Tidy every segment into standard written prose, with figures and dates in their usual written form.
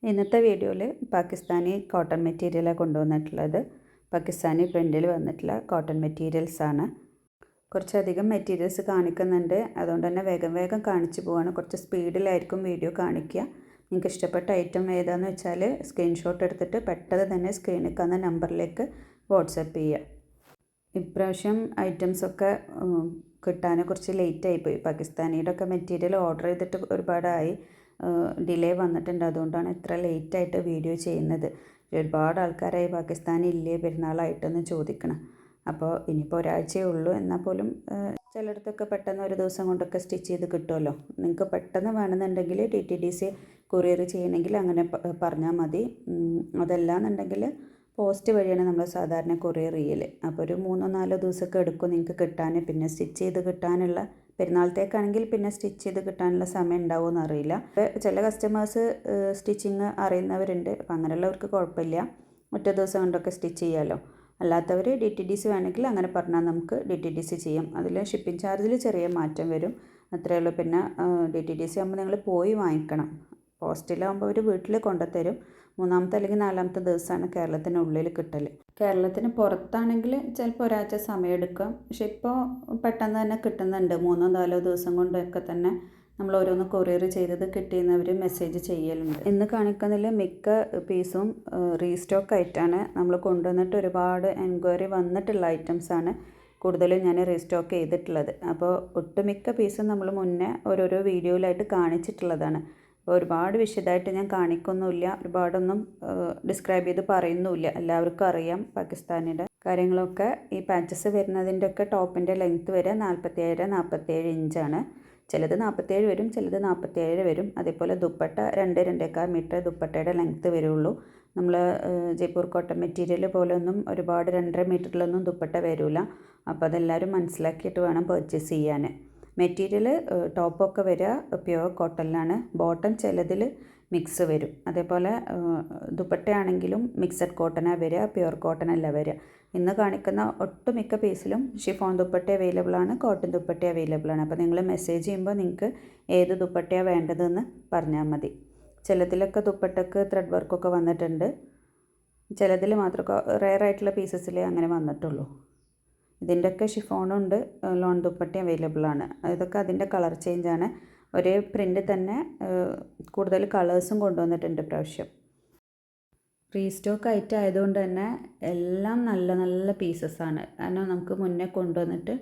ഇന്നത്തെ വീഡിയോയിൽ പാകിസ്ഥാനി കോട്ടൺ മെറ്റീരിയലാണ് കൊണ്ടുവന്നിട്ടുള്ളത്. പാകിസ്ഥാനി പ്രിൻറ്റിൽ വന്നിട്ടുള്ള കോട്ടൺ മെറ്റീരിയൽസാണ്. കുറച്ചധികം മെറ്റീരിയൽസ് കാണിക്കുന്നുണ്ട്, അതുകൊണ്ട് തന്നെ വേഗം വേഗം കാണിച്ചു പോവാണ്. കുറച്ച് സ്പീഡിലായിരിക്കും വീഡിയോ കാണിക്കുക. നിങ്ങൾക്ക് ഇഷ്ടപ്പെട്ട ഐറ്റം ഏതാണെന്ന് വെച്ചാൽ സ്ക്രീൻഷോട്ട് എടുത്തിട്ട് പെട്ടെന്ന് തന്നെ സ്ക്രീനിൽ കാണുന്ന നമ്പറിലേക്ക് വാട്സപ്പ് ചെയ്യുക. ഇപ്രാവശ്യം ഐറ്റംസൊക്കെ കിട്ടാൻ കുറച്ച് ലേറ്റായിപ്പോയി. പാകിസ്ഥാനിയുടെ ഒക്കെ മെറ്റീരിയൽ ഓർഡർ ചെയ്തിട്ട് ഒരുപാടായി, ഡിലേ വന്നിട്ടുണ്ട്. അതുകൊണ്ടാണ് ഇത്ര ലേറ്റായിട്ട് വീഡിയോ ചെയ്യുന്നത്. ഒരുപാട് ആൾക്കാരായി പാകിസ്ഥാനില്ലേ പെരുന്നാളായിട്ടെന്ന് ചോദിക്കണം. അപ്പോൾ ഇനിയിപ്പോൾ ഒരാഴ്ചയേ ഉള്ളൂ, എന്നാൽ പോലും ചിലയിടത്തൊക്കെ പെട്ടെന്ന് ഒരു ദിവസം കൊണ്ടൊക്കെ സ്റ്റിച്ച് ചെയ്ത് കിട്ടുമല്ലോ. നിങ്ങൾക്ക് പെട്ടെന്ന് വേണമെന്നുണ്ടെങ്കിൽ DTDC കൊറിയർ ചെയ്യണമെങ്കിൽ അങ്ങനെ പറഞ്ഞാൽ മതി. അതല്ലാന്നുണ്ടെങ്കിൽ പോസ്റ്റ് വഴിയാണ് നമ്മൾ സാധാരണ കൊറിയർ ചെയ്യൽ. അപ്പോൾ ഒരു 3-4 ദിവസമൊക്കെ എടുക്കും നിങ്ങൾക്ക് കിട്ടാൻ. പിന്നെ സ്റ്റിച്ച് ചെയ്ത് കിട്ടാനുള്ള, പെരുന്നാളത്തേക്കാണെങ്കിൽ പിന്നെ സ്റ്റിച്ച് ചെയ്ത് കിട്ടാനുള്ള സമയം ഉണ്ടാവുമെന്ന് അറിയില്ല. ചില കസ്റ്റമേഴ്സ് സ്റ്റിച്ചിങ് അറിയുന്നവരുണ്ട്, അപ്പോൾ അങ്ങനെയുള്ളവർക്ക് കുഴപ്പമില്ല, ഒറ്റ ദിവസം കൊണ്ടൊക്കെ സ്റ്റിച്ച് ചെയ്യാമല്ലോ. അല്ലാത്തവർ DTDC വേണമെങ്കിൽ അങ്ങനെ പറഞ്ഞാൽ നമുക്ക് DTDC ചെയ്യാം. അതിൽ ഷിപ്പിംഗ് ചാർജിൽ ചെറിയ മാറ്റം വരും, അത്രയേ ഉള്ളൂ. പിന്നെ DTDC ആകുമ്പോൾ നിങ്ങൾ പോയി വാങ്ങിക്കണം. പോസ്റ്റിലാകുമ്പോൾ അവർ വീട്ടിൽ കൊണ്ടുത്തരും. 3-ാമത്തെ അല്ലെങ്കിൽ 4-ാമത്തെ ദിവസമാണ് കേരളത്തിനുള്ളിൽ കിട്ടൽ. കേരളത്തിന് പുറത്താണെങ്കിൽ ചിലപ്പോൾ ഒരാഴ്ച സമയമെടുക്കും, പക്ഷെ ഇപ്പോൾ പെട്ടെന്ന് തന്നെ കിട്ടുന്നുണ്ട്. 3-4 ദിവസം കൊണ്ടൊക്കെ തന്നെ നമ്മൾ ഓരോന്ന് കൊറിയർ ചെയ്തത് കിട്ടിയെന്നവർ മെസ്സേജ് ചെയ്യലുണ്ട്. ഇന്ന് കാണിക്കുന്നതിൽ മിക്ക പീസും റീസ്റ്റോക്ക് ആയിട്ടാണ് നമ്മൾ കൊണ്ടുവന്നിട്ട് ഒരുപാട് എൻക്വയറി വന്നിട്ടുള്ള ഐറ്റംസാണ് കൂടുതലും ഞാൻ റീസ്റ്റോക്ക് ചെയ്തിട്ടുള്ളത്. അപ്പോൾ ഒട്ടുമിക്ക പീസും നമ്മൾ മുന്നേ ഓരോരോ വീഡിയോയിലായിട്ട് കാണിച്ചിട്ടുള്ളതാണ്. അപ്പോൾ ഒരുപാട് വിശദമായിട്ട് ഞാൻ കാണിക്കൊന്നുമില്ല, ഒരുപാടൊന്നും ഡിസ്ക്രൈബ് ചെയ്ത് പറയുന്നുമില്ല. എല്ലാവർക്കും അറിയാം പാകിസ്ഥാനിയുടെ കാര്യങ്ങളൊക്കെ. ഈ പാച്ചസ് വരുന്നതിൻ്റെ ഒക്കെ ടോപ്പിൻ്റെ ലെങ്ത്ത് വരെ 47 ഇഞ്ചാണ്. ചിലത് 47 വരും, ചിലത് 47 വരും. അതേപോലെ ദുപ്പട്ട 2-2.25 മീറ്റർ ദുപ്പട്ടയുടെ ലെങ്ത്ത് വരുള്ളൂ. നമ്മൾ ജയ്പൂർ കോട്ടൺ മെറ്റീരിയൽ പോലെ ഒന്നും ഒരുപാട് 2.5 മീറ്ററിലൊന്നും ദുപ്പട്ട വരില്ല. അപ്പോൾ അതെല്ലാവരും മനസ്സിലാക്കിയിട്ട് വേണം പർച്ചേസ് ചെയ്യാൻ. മെറ്റീരിയൽ ടോപ്പൊക്കെ വരിക പ്യുവർ കോട്ടണിലാണ്. ബോട്ടം ചിലതിൽ മിക്സ് വരും. അതേപോലെ ദുപ്പട്ടയാണെങ്കിലും മിക്സഡ് കോട്ടനാണ് വരിക, പ്യുവർ കോട്ടൺ അല്ല വരിക. ഇന്ന് കാണിക്കുന്ന ഒട്ടുമിക്ക പീസിലും ഷിഫോൺ ദുപ്പട്ട അവൈലബിൾ ആണ്, കോട്ടൺ ദുപ്പട്ട അവൈലബിൾ ആണ്. അപ്പോൾ നിങ്ങൾ മെസ്സേജ് ചെയ്യുമ്പോൾ നിങ്ങൾക്ക് ഏത് ദുപ്പട്ടയാണ് വേണ്ടതെന്ന് പറഞ്ഞാൽ മതി. ചിലതിലൊക്കെ ദുപ്പട്ടക്ക് ത്രെഡ് വർക്കൊക്കെ വന്നിട്ടുണ്ട്, ചിലതിൽ മാത്രം റെയർ ആയിട്ടുള്ള പീസസിലേ അങ്ങനെ വന്നിട്ടുള്ളൂ. ഇതിൻ്റെയൊക്കെ ഷിഫോണുണ്ട്, ലോൺ ദുപ്പട്ട അവൈലബിൾ ആണ്. ഇതൊക്കെ അതിൻ്റെ കളർ ചേഞ്ചാണ്. ഒരേ പ്രിൻ്റ് തന്നെ കൂടുതൽ കളേഴ്സും കൊണ്ടുവന്നിട്ടുണ്ട് ഇപ്രാവശ്യം. റീസ്റ്റോക്ക് ഐറ്റം ആയതുകൊണ്ട് തന്നെ എല്ലാം നല്ല നല്ല പീസസ്സാണ്. കാരണം നമുക്ക് മുന്നേ കൊണ്ടുവന്നിട്ട്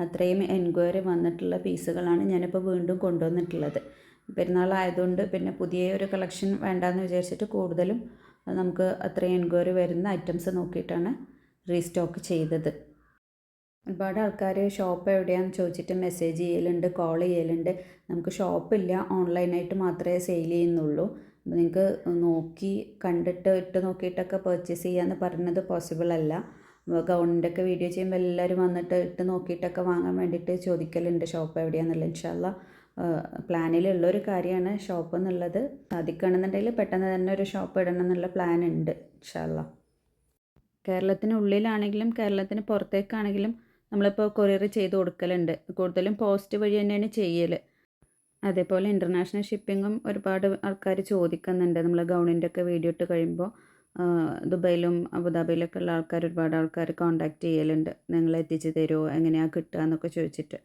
അത്രയും എൻക്വയറി വന്നിട്ടുള്ള പീസുകളാണ് ഞാനിപ്പോൾ വീണ്ടും കൊണ്ടുവന്നിട്ടുള്ളത്. പെരുന്നാളായതുകൊണ്ട് പിന്നെ പുതിയ ഒരു കളക്ഷൻ വേണ്ടാന്ന് വിചാരിച്ചിട്ട് കൂടുതലും നമുക്ക് അത്രയും എൻക്വയറി വരുന്ന ഐറ്റംസ് നോക്കിയിട്ടാണ് റീസ്റ്റോക്ക് ചെയ്തത്. ഒരുപാട് ആൾക്കാർ ഷോപ്പ് എവിടെയാണെന്ന് ചോദിച്ചിട്ട് മെസ്സേജ് ചെയ്യലുണ്ട്, കോൾ ചെയ്യലുണ്ട്. നമുക്ക് ഷോപ്പില്ല, ഓൺലൈനായിട്ട് മാത്രമേ സെയിൽ ചെയ്യുന്നുള്ളൂ. അപ്പോൾ നിങ്ങൾക്ക് നോക്കി കണ്ടിട്ട് ഇട്ട് നോക്കിയിട്ടൊക്കെ പർച്ചേസ് ചെയ്യാമെന്ന് പറയുന്നത് പോസിബിൾ അല്ല. ഗൗണിൻ്റെ ഒക്കെ വീഡിയോ ചെയ്യുമ്പോൾ എല്ലാവരും വന്നിട്ട് ഇട്ട് നോക്കിയിട്ടൊക്കെ വാങ്ങാൻ വേണ്ടിയിട്ട് ചോദിക്കലുണ്ട് ഷോപ്പ് എവിടെയാണെന്നുള്ളത്. ഇൻഷാല്ലാ പ്ലാനിലുള്ളൊരു കാര്യമാണ് ഷോപ്പ് എന്നുള്ളത്. സാധിക്കുകയാണെന്നുണ്ടെങ്കിൽ പെട്ടെന്ന് തന്നെ ഒരു ഷോപ്പ് ഇടണം എന്നുള്ള പ്ലാൻ ഉണ്ട് ഇൻഷാല്ലാ. കേരളത്തിനുള്ളിലാണെങ്കിലും കേരളത്തിന് പുറത്തേക്കാണെങ്കിലും നമ്മളിപ്പോൾ കൊറിയർ ചെയ്ത് കൊടുക്കലുണ്ട്. കൂടുതലും പോസ്റ്റ് വഴി തന്നെയാണ് ചെയ്യൽ. അതേപോലെ ഇൻ്റർനാഷണൽ ഷിപ്പിങ്ങും ഒരുപാട് ആൾക്കാർ ചോദിക്കുന്നുണ്ട്. നമ്മൾ ഗൗണിൻ്റെ ഒക്കെ വീഡിയോ ഇട്ട് കഴിയുമ്പോൾ ദുബൈയിലും അബുദാബിയിലൊക്കെ ഉള്ള ഒരുപാട് ആൾക്കാർ കോൺടാക്റ്റ് ചെയ്യലുണ്ട്. നിങ്ങൾ എത്തിച്ച് തരുമോ, എങ്ങനെയാണ് കിട്ടുക എന്നൊക്കെ ചോദിച്ചിട്ട്.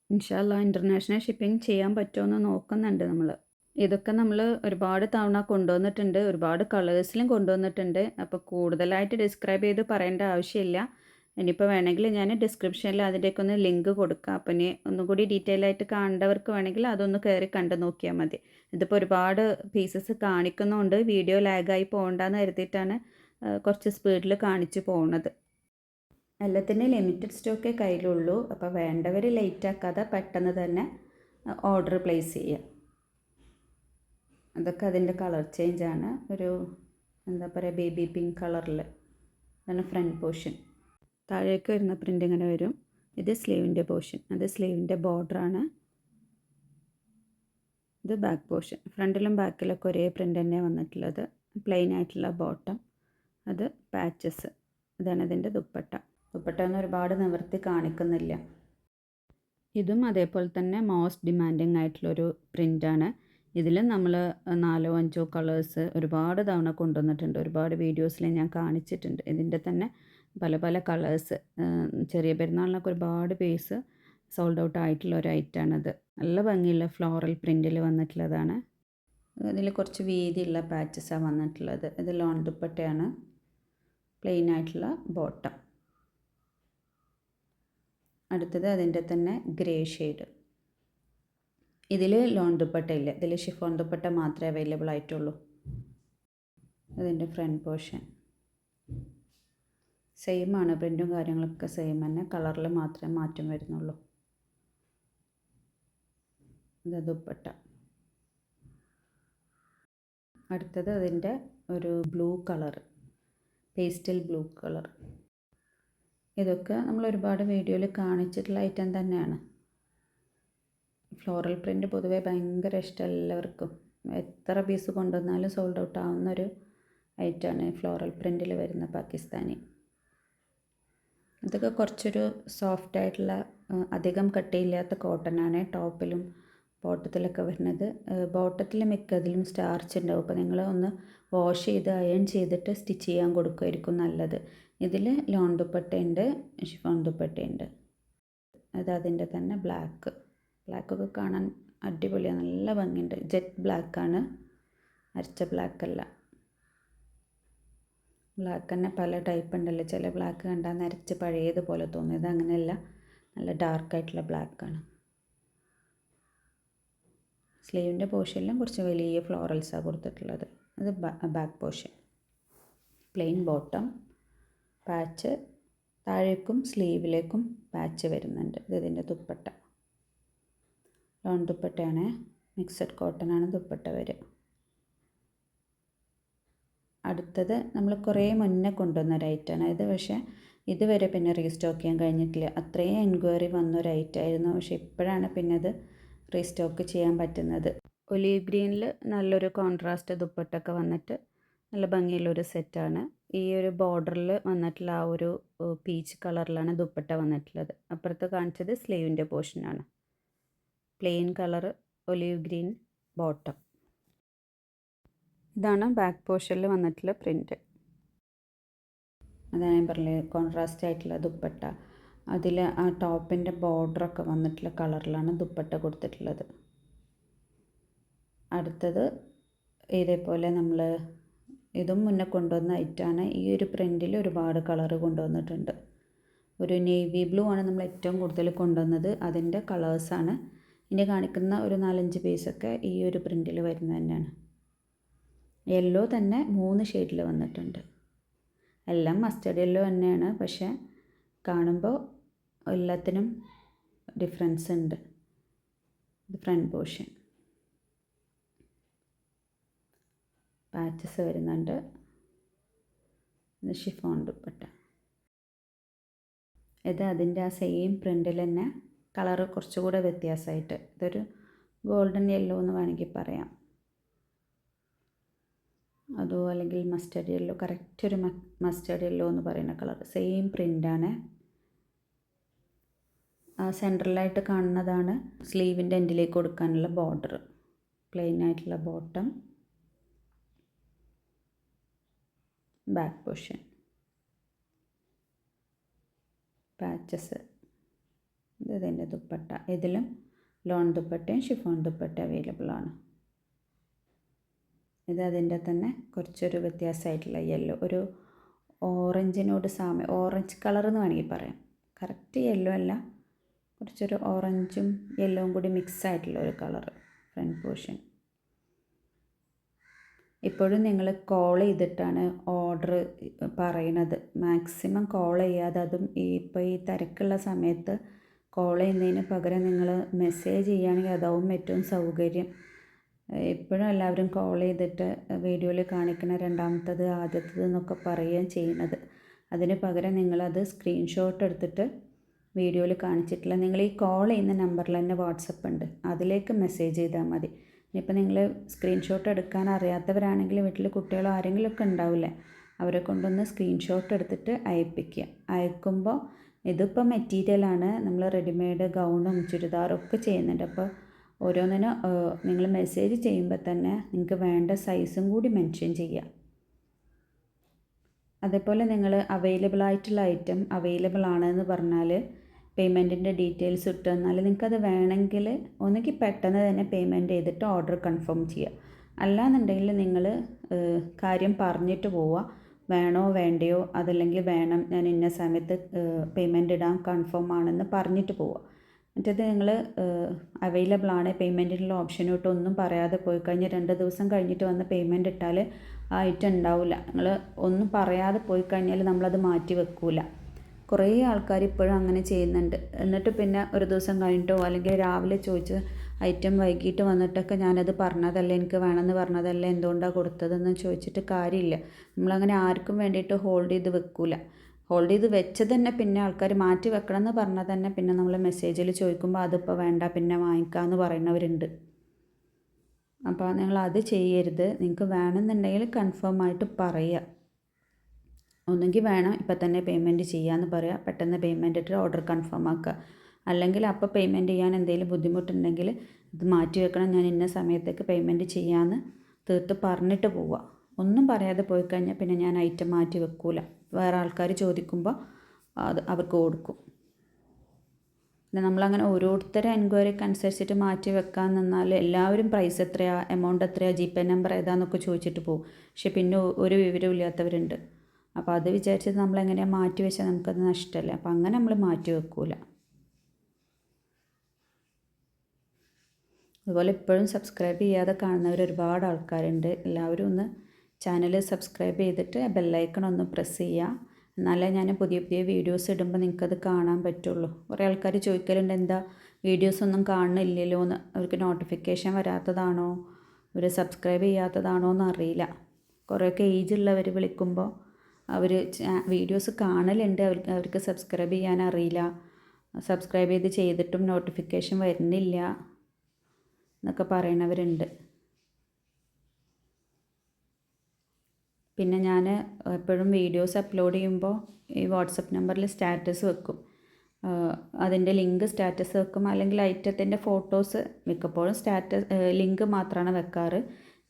ഇൻഷാല്ലാ ഇൻ്റർനാഷണൽ ഷിപ്പിംഗ് ചെയ്യാൻ പറ്റുമോ നോക്കുന്നുണ്ട് നമ്മൾ. ഇതൊക്കെ നമ്മൾ ഒരുപാട് തവണ കൊണ്ടുവന്നിട്ടുണ്ട്, ഒരുപാട് കളേഴ്സിലും കൊണ്ടുവന്നിട്ടുണ്ട്. അപ്പോൾ കൂടുതലായിട്ട് ഡിസ്ക്രൈബ് ചെയ്ത് പറയേണ്ട ആവശ്യമില്ല. ഇനിയിപ്പോൾ വേണമെങ്കിൽ ഞാൻ ഡിസ്ക്രിപ്ഷനിൽ അതിൻ്റെയൊക്കെ ഒന്ന് ലിങ്ക് കൊടുക്കാം. അപ്പം ഇനി ഒന്നുകൂടി ഡീറ്റെയിൽ ആയിട്ട് കാണേണ്ടവർക്ക് വേണമെങ്കിൽ അതൊന്ന് കയറി കണ്ടു നോക്കിയാൽ മതി. ഇതിപ്പോൾ ഒരുപാട് പീസസ് കാണിക്കുന്നുണ്ട്, വീഡിയോ ലാഗായി പോകണ്ടെന്ന് കരുതിയിട്ടാണ് കുറച്ച് സ്പീഡിൽ കാണിച്ചു പോകുന്നത്. എല്ലാത്തിൻ്റെ ലിമിറ്റഡ് സ്റ്റോക്കേ കയ്യിലുള്ളൂ. അപ്പോൾ വേണ്ടവർ ലേറ്റ് ആക്കാതെ പെട്ടെന്ന് തന്നെ ഓർഡർ പ്ലേസ് ചെയ്യുക. അതൊക്കെ അതിൻ്റെ കളർ ചേഞ്ചാണ്. ഒരു എന്താ പറയുക, ബേബി പിങ്ക് കളറിൽ അതാണ് ഫ്രണ്ട് പോർഷൻ. താഴേക്ക് വരുന്ന പ്രിൻ്റ് ഇങ്ങനെ വരും. ഇത് സ്ലീവിൻ്റെ പോർഷൻ, അത് സ്ലീവിൻ്റെ ബോർഡറാണ്. ഇത് ബാക്ക് പോർഷൻ. ഫ്രണ്ടിലും ബാക്കിലൊക്കെ ഒരേ പ്രിൻ്റ് തന്നെ വന്നിട്ടുള്ളത്. പ്ലെയിൻ ആയിട്ടുള്ള ബോട്ടം, അത് പാച്ചസ്. ഇതാണ് ഇതിൻ്റെ ദുപ്പട്ട. ദുപ്പട്ട ഒന്നും ഒരുപാട് നിവർത്തി കാണിക്കുന്നില്ല. ഇതും അതേപോലെ തന്നെ മോസ്റ്റ് ഡിമാൻഡിങ് ആയിട്ടുള്ളൊരു പ്രിൻ്റാണ്. ഇതിൽ നമ്മൾ 4 5 കളേഴ്സ് ഒരുപാട് തവണ കൊണ്ടുവന്നിട്ടുണ്ട്. ഒരുപാട് വീഡിയോസിൽ ഞാൻ കാണിച്ചിട്ടുണ്ട്. ഇതിൻ്റെ തന്നെ പല പല കളേഴ്സ് ചെറിയ പെരുന്നാളിനൊക്കെ ഒരുപാട് പീസ് സോൾഡ് ഔട്ട് ആയിട്ടുള്ള ഒരു ഐറ്റമാണിത്. നല്ല ഭംഗിയുള്ള ഫ്ലോറൽ പ്രിൻറ്റിൽ വന്നിട്ടുള്ളതാണ്. ഇതിൽ കുറച്ച് വീതിയുള്ള പാച്ചസാണ് വന്നിട്ടുള്ളത്. ഇത് ലോൺ ദുപ്പട്ടയാണ്. പ്ലെയിൻ ആയിട്ടുള്ള ബോട്ടം. അടുത്തത് അതിൻ്റെ തന്നെ ഗ്രേ ഷെയ്ഡ്. ഇതിൽ ലോൺ ദുപ്പട്ട ഇല്ല, ഇതിൽ ഷിഫോൺ ദുപ്പട്ട മാത്രമേ അവൈലബിൾ ആയിട്ടുള്ളൂ. അതിൻ്റെ ഫ്രണ്ട് പോർഷൻ സെയിം ആണ്, പ്രിൻറ്റും കാര്യങ്ങളൊക്കെ സെയിം തന്നെ, കളറിൽ മാത്രമേ മാറ്റം വരുന്നുള്ളൂ. ഇത് ദുപ്പട്ട. അടുത്തത് അതിൻ്റെ ഒരു blue colour, pastel blue colour. ഇതൊക്കെ നമ്മൾ ഒരുപാട് വീഡിയോയിൽ കാണിച്ചിട്ടുള്ള ഐറ്റം തന്നെയാണ്. ഫ്ലോറൽ പ്രിൻറ്റ് പൊതുവേ ഭയങ്കര ഇഷ്ടം എല്ലാവർക്കും. എത്ര പീസ് കൊണ്ടുവന്നാലും സോൾഡ് ഔട്ട് ആവുന്നൊരു ഐറ്റമാണ് ഫ്ലോറൽ പ്രിൻറ്റിൽ വരുന്ന പാകിസ്ഥാനി. ഇതൊക്കെ കുറച്ചൊരു സോഫ്റ്റ് ആയിട്ടുള്ള അധികം കട്ടിയില്ലാത്ത കോട്ടനാണ്. ടോപ്പിലും ബോട്ടത്തിലൊക്കെ വരുന്നത്. ബോട്ടത്തിൽ മിക്കതിലും സ്റ്റാർച്ച് ഉണ്ടാവും. അപ്പോൾ നിങ്ങൾ ഒന്ന് വാഷ് ചെയ്ത് അയൺ ചെയ്തിട്ട് സ്റ്റിച്ച് ചെയ്യാൻ കൊടുക്കുമായിരിക്കും നല്ലത്. ഇതിൽ ലോൺ ദുപ്പട്ടയുണ്ട്, ഷിഫോൺ ദുപ്പട്ടയുണ്ട്. അത് അതിൻ്റെ തന്നെ ബ്ലാക്കൊക്കെ കാണാൻ അടിപൊളിയാണ്, നല്ല ഭംഗിയുണ്ട്. ജെറ്റ് ബ്ലാക്കാണ്, അരച്ച ബ്ലാക്കല്ല. ബ്ലാക്ക് തന്നെ പല ടൈപ്പ് ഉണ്ടല്ലോ. ചില ബ്ലാക്ക് കണ്ടാൽ നരച്ച് പഴയതുപോലെ തോന്നും. ഇത് അങ്ങനെയല്ല, നല്ല ഡാർക്കായിട്ടുള്ള ബ്ലാക്കാണ്. സ്ലീവിൻ്റെ പോർഷനിലും കുറച്ച് വലിയ ഫ്ലോറൽസാണ് കൊടുത്തിട്ടുള്ളത്. അത് back portion. Plain bottom, patch താഴേക്കും സ്ലീവിലേക്കും പാച്ച് വരുന്നുണ്ട്. ഇത് ഇതിൻ്റെ ദുപ്പട്ട. ലോൺ ദുപ്പട്ടയാണ്, മിക്സഡ് കോട്ടനാണ് ദുപ്പട്ട വരിക. അടുത്തത് നമ്മൾ കുറേ മുന്നേ കൊണ്ടുവന്നൊരു ഐറ്റമാണ് ഇത്. പക്ഷേ ഇതുവരെ പിന്നെ റീസ്റ്റോക്ക് ചെയ്യാൻ കഴിഞ്ഞിട്ടില്ല. അത്രയും എൻക്വയറി വന്നൊരു ഐറ്റമായിരുന്നു. പക്ഷേ ഇപ്പോഴാണ് പിന്നെ അത് റീസ്റ്റോക്ക് ചെയ്യാൻ പറ്റുന്നത്. ഒലീവ് ഗ്രീനിൽ നല്ലൊരു കോൺട്രാസ്റ്റ് ദുപ്പട്ടൊക്കെ വന്നിട്ട് നല്ല ഭംഗിയുള്ളൊരു സെറ്റാണ്. ഈ ഒരു ബോർഡറിൽ വന്നിട്ടുള്ള ആ ഒരു പീച്ച് കളറിലാണ് ദുപ്പട്ട വന്നിട്ടുള്ളത്. അപ്പുറത്ത് കാണിച്ചത് സ്ലീവിൻ്റെ പോർഷനാണ്. Plain colour olive green bottom. ഇതാണ് ബാക്ക് പോർഷനിൽ വന്നിട്ടുള്ള പ്രിൻറ്റ്. അതാണ് ഞാൻ പറഞ്ഞത്, കോൺട്രാസ്റ്റ് ആയിട്ടുള്ള ദുപ്പട്ട. അതിൽ ആ ടോപ്പിൻ്റെ ബോർഡറൊക്കെ വന്നിട്ടുള്ള കളറിലാണ് ദുപ്പട്ട കൊടുത്തിട്ടുള്ളത്. അടുത്തത് ഇതേപോലെ നമ്മൾ ഇതും മുന്നേ കൊണ്ടുവന്ന ഐറ്റമാണ്. ഈ ഒരു പ്രിൻറ്റിൽ ഒരുപാട് കളറ് കൊണ്ടുവന്നിട്ടുണ്ട്. ഒരു നേവി ബ്ലൂ ആണ് നമ്മൾ ഏറ്റവും കൂടുതൽ കൊണ്ടുവന്നത്. അതിൻ്റെ കളേഴ്സാണ് ഇനി കാണിക്കുന്ന ഒരു 4-5 പീസൊക്കെ ഈ ഒരു പ്രിൻറ്റിൽ വരുന്നത് തന്നെയാണ്. യെല്ലോ തന്നെ 3 ഷെയ്ഡിൽ വന്നിട്ടുണ്ട്. എല്ലാം മസ്റ്റർഡ് യെല്ലോ തന്നെയാണ്, പക്ഷേ കാണുമ്പോൾ എല്ലാത്തിനും ഡിഫറൻസ് ഉണ്ട്. ഇത് ഫ്രണ്ട് പോർഷൻ. പാച്ചസ് വരുന്നുണ്ട്. ഇത് ഷിഫോൺ ദുപ്പട്ട. ഇത് അതിൻ്റെ ആ സെയിം പ്രിൻറ്റിൽ തന്നെ കളറ് കുറച്ചുകൂടെ വ്യത്യാസമായിട്ട്. ഇതൊരു ഗോൾഡൻ യെല്ലോ എന്ന് വേണമെങ്കിൽ പറയാം. അതോ അല്ലെങ്കിൽ മസ്റ്റർഡ് യെല്ലോ, കറക്റ്റ് ഒരു മസ്റ്റർഡ് യെല്ലോ എന്ന് പറയുന്ന കളർ. സെയിം പ്രിൻ്റാണ്. ആ സെൻട്രലായിട്ട് കാണുന്നതാണ് സ്ലീവിൻ്റെ എൻഡിലേക്ക് കൊടുക്കാനുള്ള ബോർഡർ. പ്ലെയിൻ ആയിട്ടുള്ള ബോട്ടം, ബാക്ക് പോർഷൻ, പാച്ചസ്. ഇത് ഇതിൻ്റെ ദുപ്പട്ട. ഇതിലും ലോൺ ദുപ്പട്ടയും ഷിഫോൺ ദുപ്പട്ട അവൈലബിൾ ആണ്. ഇത് അതിൻ്റെ തന്നെ കുറച്ചൊരു വ്യത്യാസമായിട്ടുള്ള യെല്ലോ, ഒരു ഓറഞ്ചിനോട് ഓറഞ്ച് കളർ എന്ന് വേണമെങ്കിൽ പറയാം. കറക്റ്റ് യെല്ലോ അല്ല, കുറച്ചൊരു ഓറഞ്ചും യെല്ലോവും കൂടി മിക്സ് ആയിട്ടുള്ള ഒരു കളർ. Front portion. ഇപ്പോഴും നിങ്ങൾ കോൾ ചെയ്തിട്ടാണ് ഓർഡർ പറയണത്. മാക്സിമം കോൾ ചെയ്യാതെ, അതും ഇപ്പോൾ ഈ തിരക്കുള്ള സമയത്ത് കോൾ ചെയ്യുന്നതിന് പകരം നിങ്ങൾ മെസ്സേജ് ചെയ്യുകയാണെങ്കിൽ അതാവും ഏറ്റവും സൗകര്യം. ഇപ്പോഴും എല്ലാവരും കോൾ ചെയ്തിട്ട് വീഡിയോയിൽ കാണിക്കുന്ന രണ്ടാമത്തത് ആദ്യത്തത് എന്നൊക്കെ പറയുകയും ചെയ്യുന്നത്. അതിന് പകരം നിങ്ങളത് സ്ക്രീൻഷോട്ട് എടുത്തിട്ട് വീഡിയോയിൽ കാണിച്ചിട്ടില്ല, നിങ്ങൾ ഈ കോൾ ചെയ്യുന്ന നമ്പറിൽ തന്നെ വാട്സപ്പ് ഉണ്ട്, അതിലേക്ക് മെസ്സേജ് ചെയ്താൽ മതി. ഇനിയിപ്പോൾ നിങ്ങൾ സ്ക്രീൻഷോട്ട് എടുക്കാൻ അറിയാത്തവരാണെങ്കിൽ വീട്ടിൽ കുട്ടികളോ ആരെങ്കിലുമൊക്കെ ഉണ്ടാവില്ലേ, അവരെ കൊണ്ടൊന്ന് സ്ക്രീൻഷോട്ട് എടുത്തിട്ട് അയപ്പിക്കുക. അയക്കുമ്പോൾ ഇതിപ്പോൾ മെറ്റീരിയലാണ്, നമ്മൾ റെഡിമെയ്ഡ് ഗൗണും ചുരിദാറും ഒക്കെ ചെയ്യുന്നുണ്ട്. അപ്പോൾ ഓരോന്നിനും നിങ്ങൾ മെസ്സേജ് ചെയ്യുമ്പോൾ തന്നെ നിങ്ങൾക്ക് വേണ്ട സൈസും കൂടി മെൻഷൻ ചെയ്യുക. അതേപോലെ നിങ്ങൾ അവൈലബിൾ ആയിട്ടുള്ള ഐറ്റം അവൈലബിൾ ആണെന്ന് പറഞ്ഞാൽ പേയ്മെൻറ്റിൻ്റെ ഡീറ്റെയിൽസ് ഇട്ട് തന്നാൽ നിങ്ങൾക്കത് വേണമെങ്കിൽ ഒന്നുകിൽ പെട്ടെന്ന് തന്നെ പേയ്മെൻറ്റ് ചെയ്തിട്ട് ഓർഡർ കൺഫേം ചെയ്യുക. അല്ലാന്നുണ്ടെങ്കിൽ നിങ്ങൾ കാര്യം പറഞ്ഞിട്ട് പോവുക, വേണോ വേണ്ടയോ, അതല്ലെങ്കിൽ വേണം ഞാൻ ഇന്ന സമയത്ത് പേയ്മെൻറ്റ് ഇടാൻ കൺഫേം ആണെന്ന് പറഞ്ഞിട്ട് പോവുക. മറ്റേത് നിങ്ങൾ അവൈലബിൾ ആണ് പേയ്മെൻറ്റിനുള്ള ഓപ്ഷൻ ഇട്ട് ഒന്നും പറയാതെ പോയി കഴിഞ്ഞാൽ 2 ദിവസം കഴിഞ്ഞിട്ട് വന്ന് പേയ്മെൻറ്റ് ഇട്ടാൽ ആ ഐറ്റം ഉണ്ടാവില്ല. നിങ്ങൾ ഒന്നും പറയാതെ പോയി കഴിഞ്ഞാൽ നമ്മളത് മാറ്റി വെക്കില്ല. കുറേ ആൾക്കാർ ഇപ്പോഴും അങ്ങനെ ചെയ്യുന്നുണ്ട്. എന്നിട്ട് പിന്നെ ഒരു ദിവസം കഴിഞ്ഞിട്ടോ അല്ലെങ്കിൽ രാവിലെ ചോദിച്ച് ഐറ്റം വൈകിട്ട് വന്നിട്ടൊക്കെ ഞാനത് പറഞ്ഞതല്ല, എനിക്ക് വേണമെന്ന് പറഞ്ഞതല്ല, എന്തുകൊണ്ടാണ് കൊടുത്തതെന്ന് ചോദിച്ചിട്ട് കാര്യമില്ല. നമ്മളങ്ങനെ ആർക്കും വേണ്ടിയിട്ട് ഹോൾഡ് ചെയ്ത് വെക്കില്ല. ഹോൾഡ് ചെയ്ത് വെച്ചത് തന്നെ പിന്നെ ആൾക്കാർ മാറ്റി വെക്കണം എന്ന് പറഞ്ഞാൽ തന്നെ പിന്നെ നമ്മൾ മെസ്സേജിൽ ചോദിക്കുമ്പോൾ അതിപ്പോൾ വേണ്ട പിന്നെ വാങ്ങിക്കാമെന്ന് പറയുന്നവരുണ്ട്. അപ്പോൾ നിങ്ങൾ അത് ചെയ്യരുത്. നിങ്ങൾക്ക് വേണമെന്നുണ്ടെങ്കിൽ കൺഫേം ആയിട്ട് പറയുക. ഒന്നുകിൽ വേണം ഇപ്പം തന്നെ പേയ്മെൻറ്റ് ചെയ്യാമെന്ന് പറയുക, പെട്ടെന്ന് പേയ്മെൻറ്റ് ഇട്ട് ഓർഡർ കൺഫേം ആക്കുക. അല്ലെങ്കിൽ അപ്പോൾ പേയ്മെൻറ്റ് ചെയ്യാൻ എന്തെങ്കിലും ബുദ്ധിമുട്ടുണ്ടെങ്കിൽ ഇത് മാറ്റി വെക്കണം, ഞാൻ ഇന്ന സമയത്തേക്ക് പേയ്മെൻറ്റ് ചെയ്യാമെന്ന് തീർത്ത് പറഞ്ഞിട്ട് പോവുക. ഒന്നും പറയാതെ പോയി കഴിഞ്ഞാൽ പിന്നെ ഞാൻ ഐറ്റം മാറ്റി വെക്കില്ല. വേറെ ആൾക്കാർ ചോദിക്കുമ്പോൾ അത് അവർക്ക് കൊടുക്കും. പിന്നെ നമ്മളങ്ങനെ ഓരോരുത്തരെ എൻക്വയറിക്ക് അനുസരിച്ചിട്ട് മാറ്റി വെക്കാൻ നിന്നാൽ എല്ലാവരും പ്രൈസ് എത്രയാണ്, എമൗണ്ട് എത്രയാണ്, GPay നമ്പർ ഏതാണെന്നൊക്കെ ചോദിച്ചിട്ട് പോകും. പക്ഷെ പിന്നെ ഒരു വിവരവും ഇല്ലാത്തവരുണ്ട്. അപ്പോൾ അത് വിചാരിച്ചിട്ട് നമ്മളെങ്ങനെയാണ് മാറ്റി വെച്ചാൽ നമുക്കത് നഷ്ടമല്ലേ. അപ്പോൾ അങ്ങനെ നമ്മൾ മാറ്റി വെക്കില്ല. അതുപോലെ ഇപ്പോഴും സബ്സ്ക്രൈബ് ചെയ്യാതെ കാണുന്നവർ ഒരുപാട് ആൾക്കാരുണ്ട്. എല്ലാവരും ഒന്ന് ചാനൽ സബ്സ്ക്രൈബ് ചെയ്തിട്ട് ബെല്ലൈക്കൺ ഒന്ന് പ്രസ് ചെയ്യുക. എന്നാലേ ഞാൻ പുതിയ പുതിയ വീഡിയോസ് ഇടുമ്പോൾ നിങ്ങൾക്കത് കാണാൻ പറ്റുള്ളൂ. കുറേ ആൾക്കാർ ചോദിക്കലുണ്ട് എന്താ വീഡിയോസൊന്നും കാണുന്നില്ലല്ലോ എന്ന്. അവർക്ക് നോട്ടിഫിക്കേഷൻ വരാത്തതാണോ, അവർ സബ്സ്ക്രൈബ് ചെയ്യാത്തതാണോ എന്ന് അറിയില്ല. കുറേയൊക്കെ ഏജുള്ളവർ വിളിക്കുമ്പോൾ അവർ വീഡിയോസ് കാണലുണ്ട്, അവർക്ക് സബ്സ്ക്രൈബ് ചെയ്യാൻ അറിയില്ല, സബ്സ്ക്രൈബ് ചെയ്തിട്ടും നോട്ടിഫിക്കേഷൻ വരുന്നില്ല എന്നൊക്കെ പറയുന്നവരുണ്ട്. പിന്നെ ഞാൻ എപ്പോഴും വീഡിയോസ് അപ്ലോഡ് ചെയ്യുമ്പോൾ ഈ വാട്സപ്പ് നമ്പറിൽ സ്റ്റാറ്റസ് വെക്കും. അതിൻ്റെ ലിങ്ക് സ്റ്റാറ്റസ് വെക്കും. അല്ലെങ്കിൽ ഐറ്റത്തിൻ്റെ ഫോട്ടോസ് മിക്കപ്പോഴും ലിങ്ക് മാത്രമാണ് വെക്കാറ്.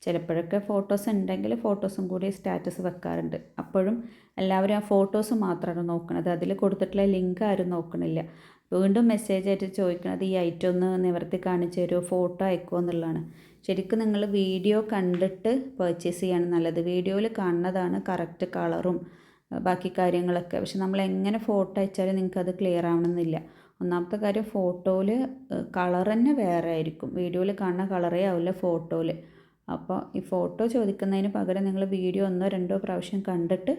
ചിലപ്പോഴൊക്കെ ഫോട്ടോസ് ഉണ്ടെങ്കിൽ ഫോട്ടോസും കൂടി സ്റ്റാറ്റസ് വെക്കാറുണ്ട്. അപ്പോഴും എല്ലാവരും ആ ഫോട്ടോസ് മാത്രമാണ് നോക്കുന്നത്, അതിൽ കൊടുത്തിട്ടുള്ള ലിങ്ക് ആരും നോക്കണില്ല. വീണ്ടും മെസ്സേജ് ആയിട്ട് ചോദിക്കുന്നത് ഈ ഐറ്റം ഒന്ന് നിവർത്തി കാണിച്ചു തരുമോ, ഫോട്ടോ അയക്കുമോ എന്നുള്ളതാണ്. ശരിക്കും നിങ്ങൾ വീഡിയോ കണ്ടിട്ട് പർച്ചേസ് ചെയ്യാണ് നല്ലത്. വീഡിയോയിൽ കാണുന്നതാണ് കറക്റ്റ് കളറും ബാക്കി കാര്യങ്ങളൊക്കെ. പക്ഷെ നമ്മൾ എങ്ങനെ ഫോട്ടോ അയച്ചാലും നിങ്ങൾക്കത് ക്ലിയർ ആവണമെന്നില്ല. ഒന്നാമത്തെ കാര്യം ഫോട്ടോയിൽ കളർ തന്നെ വേറെ ആയിരിക്കും, വീഡിയോയിൽ കാണുന്ന കളറേ ആവില്ല ഫോട്ടോയിൽ. അപ്പോൾ ഈ ഫോട്ടോ ചോദിക്കുന്നതിന് പകരം നിങ്ങൾ വീഡിയോ 1-2 പ്രാവശ്യം കണ്ടിട്ട്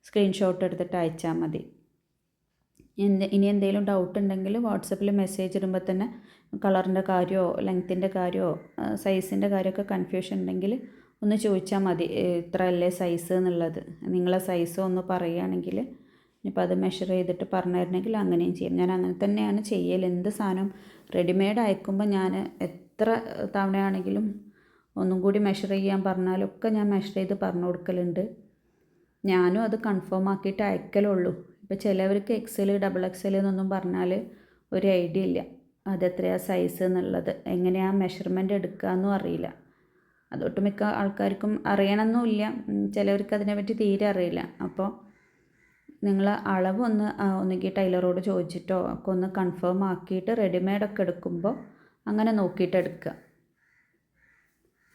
സ്ക്രീൻഷോട്ട് എടുത്തിട്ട് അയച്ചാൽ മതി. ഇനി എന്തെങ്കിലും ഡൗട്ട് ഉണ്ടെങ്കിൽ വാട്സപ്പിൽ മെസ്സേജ് ഇടുമ്പോൾ തന്നെ കളറിൻ്റെ കാര്യമോ ലെങ്ത്തിൻ്റെ കാര്യമോ സൈസിൻ്റെ കാര്യമൊക്കെ കൺഫ്യൂഷൻ ഉണ്ടെങ്കിൽ ഒന്ന് ചോദിച്ചാൽ മതി, ഇത്ര അല്ലേ സൈസ് എന്നുള്ളത്. നിങ്ങളെ സൈസ് ഒന്ന് പറയുകയാണെങ്കിൽ ഇനിയിപ്പോൾ അത് മെഷർ ചെയ്തിട്ട് പറഞ്ഞു തരണമെങ്കിൽ അങ്ങനെയും ചെയ്യും. ഞാൻ അങ്ങനെ തന്നെയാണ് ചെയ്യൽ. എന്ത് സാധനം റെഡിമെയ്ഡ് അയക്കുമ്പോൾ ഞാൻ എത്ര തവണയാണെങ്കിലും ഒന്നും കൂടി മെഷർ ചെയ്യാൻ പറഞ്ഞാലൊക്കെ ഞാൻ മെഷർ ചെയ്ത് പറഞ്ഞു കൊടുക്കലുണ്ട്. ഞാനും അത് കൺഫേം ആക്കിയിട്ട് അയക്കലുള്ളൂ. ഇപ്പോൾ ചിലവർക്ക് XL XXL എന്നൊന്നും പറഞ്ഞാൽ ഒരു ഐഡിയ ഇല്ല, അതെത്രയാണ് സൈസ് എന്നുള്ളത്, എങ്ങനെയാണ് മെഷർമെൻറ്റ് എടുക്കുകയെന്നും അറിയില്ല. അതൊട്ടുമിക്ക ആൾക്കാർക്കും അറിയണമെന്നുമില്ല, ചിലവർക്ക് അതിനെപ്പറ്റി തീരെ അറിയില്ല. അപ്പോൾ നിങ്ങൾ അളവ് ഒന്നുകിൽ ടൈലറോട് ചോദിച്ചിട്ടോ ഒക്കെ ഒന്ന് കൺഫേം ആക്കിയിട്ട് റെഡിമെയ്ഡൊക്കെ എടുക്കുമ്പോൾ അങ്ങനെ നോക്കിയിട്ട് എടുക്കുക.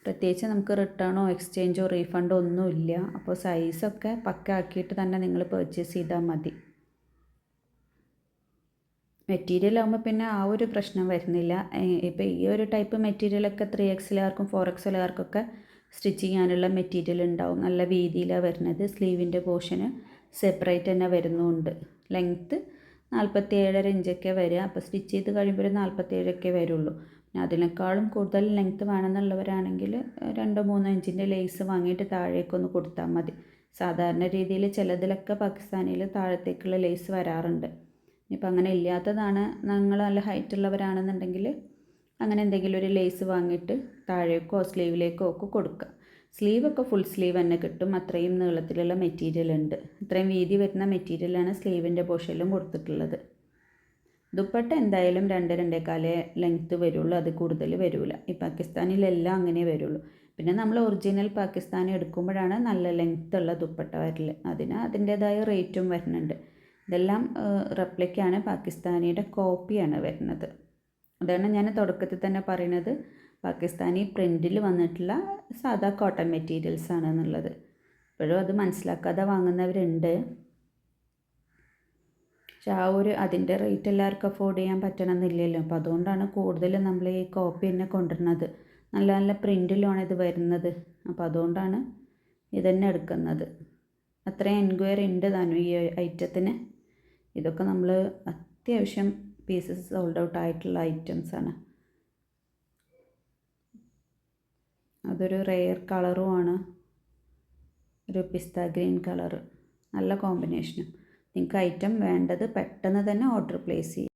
പ്രത്യേകിച്ച് നമുക്ക് റിട്ടേണോ എക്സ്ചേഞ്ചോ റീഫണ്ടോ ഒന്നുമില്ല. അപ്പോൾ സൈസൊക്കെ പക്ക ആക്കിയിട്ട് തന്നെ നിങ്ങൾ പർച്ചേസ് ചെയ്താൽ മതി. മെറ്റീരിയൽ ആകുമ്പോൾ പിന്നെ ആ ഒരു പ്രശ്നം വരുന്നില്ല. ഇപ്പോൾ ഈ ഒരു ടൈപ്പ് മെറ്റീരിയലൊക്കെ 3XLകാർക്കും 4XLകാർക്കൊക്കെ സ്റ്റിച്ച് ചെയ്യാനുള്ള മെറ്റീരിയൽ ഉണ്ടാവും. നല്ല വീതിയിലാണ് വരുന്നത്. സ്ലീവിൻ്റെ പോർഷന് സെപ്പറേറ്റ് തന്നെ വരുന്നുണ്ട്. ലെങ്ത്ത് 47.5 ഇഞ്ചൊക്കെ വരിക. അപ്പോൾ സ്റ്റിച്ച് ചെയ്ത് കഴിയുമ്പോൾ 47 വരുള്ളൂ. പിന്നെ അതിനേക്കാളും കൂടുതൽ ലെങ്ത്ത് വേണമെന്നുള്ളവരാണെങ്കിൽ 2-3 ഇഞ്ചിൻ്റെ ലേസ് വാങ്ങിയിട്ട് താഴേക്കൊന്ന് കൊടുത്താൽ മതി. സാധാരണ രീതിയിൽ ചിലതിലൊക്കെ പാകിസ്ഥാനിയിൽ താഴത്തേക്കുള്ള ലേസ് വരാറുണ്ട്. ഇനിയിപ്പോൾ അങ്ങനെ ഇല്ലാത്തതാണ്, നിങ്ങൾ നല്ല ഹൈറ്റുള്ളവരാണെന്നുണ്ടെങ്കിൽ അങ്ങനെ എന്തെങ്കിലും ഒരു ലേസ് വാങ്ങിയിട്ട് താഴേക്കോ സ്ലീവിലേക്കോ ഒക്കെ കൊടുക്കുക. സ്ലീവൊക്കെ ഫുൾ സ്ലീവ് തന്നെ കിട്ടും, അത്രയും നീളത്തിലുള്ള മെറ്റീരിയൽ ഉണ്ട്. ഇത്രയും വീതി വരുന്ന മെറ്റീരിയലാണ് സ്ലീവിൻ്റെ പോർഷനിലും കൊടുത്തിട്ടുള്ളത്. ദുപ്പട്ട എന്തായാലും 2-2.25 ലെങ്ത്ത് വരുള്ളൂ, അത് കൂടുതൽ വരില്ല. ഈ പാകിസ്ഥാനിലെല്ലാം അങ്ങനെ വരുള്ളൂ. പിന്നെ നമ്മൾ ഒറിജിനൽ പാകിസ്ഥാനി എടുക്കുമ്പോഴാണ് നല്ല ലെങ്ത്ത് ഉള്ള ദുപ്പട്ട വരൽ, അതിന് അതിൻ്റേതായ റേറ്റും വരുന്നുണ്ട്. ഇതെല്ലാം റെപ്ലിക്കാണ്, പാകിസ്ഥാനിയുടെ കോപ്പിയാണ് വരുന്നത്. അതാണ് ഞാൻ തുടക്കത്തിൽ തന്നെ പറയുന്നത്, പാകിസ്ഥാനി പ്രിൻറ്റിൽ വന്നിട്ടുള്ള സാധാ കോട്ടൺ മെറ്റീരിയൽസ് ആണ് എന്നുള്ളത്. ഇപ്പോഴും അത് മനസ്സിലാക്കാതെ വാങ്ങുന്നവരുണ്ട്. പക്ഷെ അതിൻ്റെ റേറ്റ് എല്ലാവർക്കും അഫോർഡ് ചെയ്യാൻ പറ്റണമെന്നില്ലല്ലോ. അപ്പോൾ അതുകൊണ്ടാണ് കൂടുതലും നമ്മൾ ഈ കോപ്പി തന്നെ കൊണ്ടുവരുന്നത്. നല്ല നല്ല പ്രിൻറ്റിലാണ് ഇത് വരുന്നത്. അപ്പോൾ അതുകൊണ്ടാണ് ഇതന്നെ എടുക്കുന്നത്. അത്രയും എൻക്വയറി ഉണ്ട് താനും ഈ ഐറ്റത്തിന്. ഇതൊക്കെ നമ്മൾ അത്യാവശ്യം പീസസ് സോൾഡ് ഔട്ട് ആയിട്ടുള്ള ഐറ്റംസാണ്. അതൊരു റെയർ കളറുമാണ്, ഒരു പിസ്ത ഗ്രീൻ കളറ്, നല്ല കോമ്പിനേഷനും. നിങ്ങൾക്ക് ഐറ്റം വേണ്ടത് പെട്ടെന്ന് തന്നെ ഓർഡർ പ്ലേസ് ചെയ്യും.